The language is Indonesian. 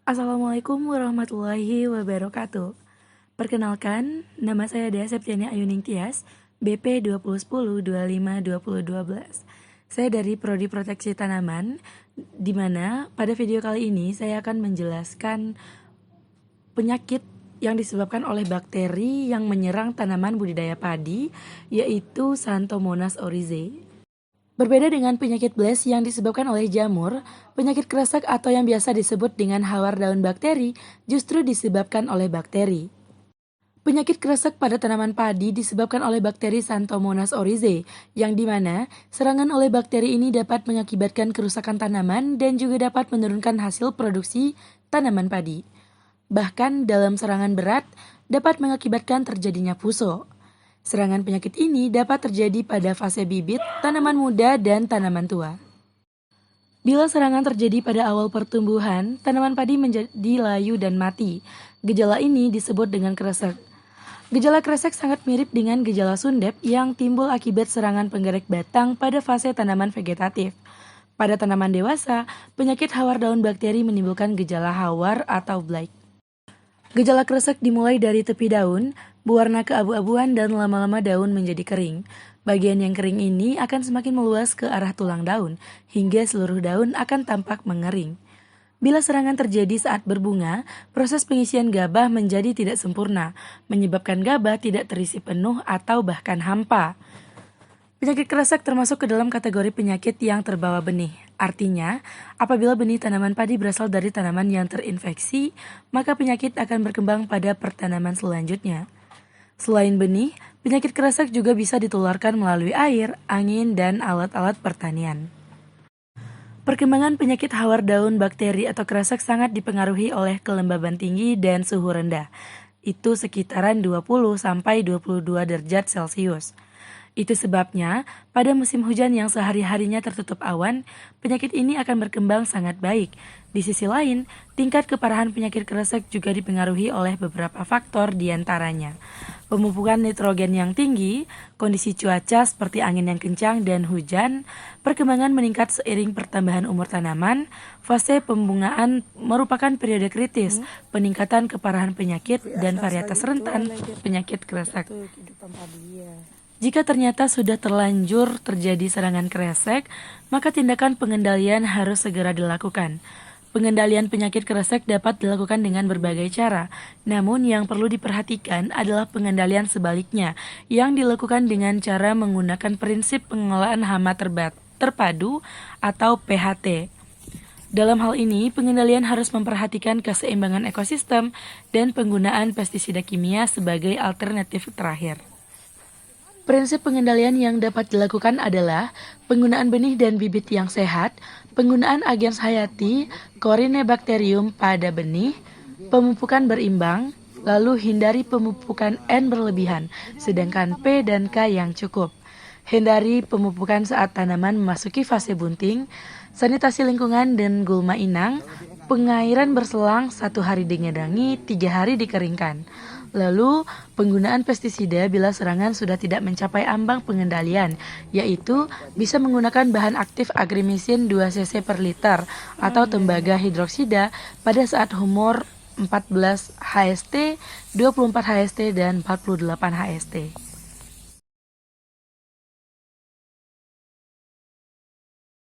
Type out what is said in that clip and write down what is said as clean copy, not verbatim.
Assalamualaikum warahmatullahi wabarakatuh. Perkenalkan, nama saya Dea Septiani Ayuning Tias, BP 2010-25-2012. Saya dari Prodi Proteksi Tanaman, di mana pada video kali ini saya akan menjelaskan penyakit yang disebabkan oleh bakteri yang menyerang tanaman budidaya padi, yaitu Xanthomonas oryzae. Berbeda dengan penyakit blast yang disebabkan oleh jamur, penyakit kresek atau yang biasa disebut dengan hawar daun bakteri justru disebabkan oleh bakteri. Penyakit kresek pada tanaman padi disebabkan oleh bakteri Xanthomonas oryzae, yang dimana serangan oleh bakteri ini dapat mengakibatkan kerusakan tanaman dan juga dapat menurunkan hasil produksi tanaman padi. Bahkan dalam serangan berat dapat mengakibatkan terjadinya puso. Serangan penyakit ini dapat terjadi pada fase bibit, tanaman muda, dan tanaman tua. Bila serangan terjadi pada awal pertumbuhan, tanaman padi menjadi layu dan mati. Gejala ini disebut dengan kresek. Gejala kresek sangat mirip dengan gejala sundep yang timbul akibat serangan penggerak batang pada fase tanaman vegetatif. Pada tanaman dewasa, penyakit hawar daun bakteri menimbulkan gejala hawar atau blight. Gejala kresek dimulai dari tepi daun, berwarna keabu-abuan dan lama-lama daun menjadi kering. Bagian yang kering ini akan semakin meluas ke arah tulang daun, hingga seluruh daun akan tampak mengering. Bila serangan terjadi saat berbunga, proses pengisian gabah menjadi tidak sempurna, menyebabkan gabah tidak terisi penuh atau bahkan hampa. Penyakit kresek termasuk ke dalam kategori penyakit yang terbawa benih. Artinya, apabila benih tanaman padi berasal dari tanaman yang terinfeksi, maka penyakit akan berkembang pada pertanaman selanjutnya. Selain benih, penyakit kresek juga bisa ditularkan melalui air, angin, dan alat-alat pertanian. Perkembangan penyakit hawar daun bakteri atau kresek sangat dipengaruhi oleh kelembaban tinggi dan suhu rendah. Itu sekitaran 20-22 derajat Celcius. Itu sebabnya, pada musim hujan yang sehari-harinya tertutup awan, penyakit ini akan berkembang sangat baik. Di sisi lain, tingkat keparahan penyakit kresek juga dipengaruhi oleh beberapa faktor diantaranya. Pemupukan nitrogen yang tinggi, kondisi cuaca seperti angin yang kencang dan hujan, perkembangan meningkat seiring pertambahan umur tanaman, fase pembungaan merupakan periode kritis, peningkatan keparahan penyakit, dan varietas rentan penyakit kresek. Jika ternyata sudah terlanjur terjadi serangan kresek, maka tindakan pengendalian harus segera dilakukan. Pengendalian penyakit kresek dapat dilakukan dengan berbagai cara, namun yang perlu diperhatikan adalah pengendalian sebaliknya, yang dilakukan dengan cara menggunakan prinsip pengelolaan hama terpadu atau PHT. Dalam hal ini, pengendalian harus memperhatikan keseimbangan ekosistem dan penggunaan pestisida kimia sebagai alternatif terakhir. Prinsip pengendalian yang dapat dilakukan adalah penggunaan benih dan bibit yang sehat, penggunaan agens hayati, Corynebacterium pada benih, pemupukan berimbang, lalu hindari pemupukan N berlebihan, sedangkan P dan K yang cukup. Hindari pemupukan saat tanaman memasuki fase bunting, sanitasi lingkungan dan gulma inang, pengairan berselang 1 hari dingedangi, 3 hari dikeringkan. Lalu, penggunaan pestisida bila serangan sudah tidak mencapai ambang pengendalian, yaitu bisa menggunakan bahan aktif agrimisin 2 cc per liter atau tembaga hidroksida pada saat humor 14 HST, 24 HST, dan 48 HST.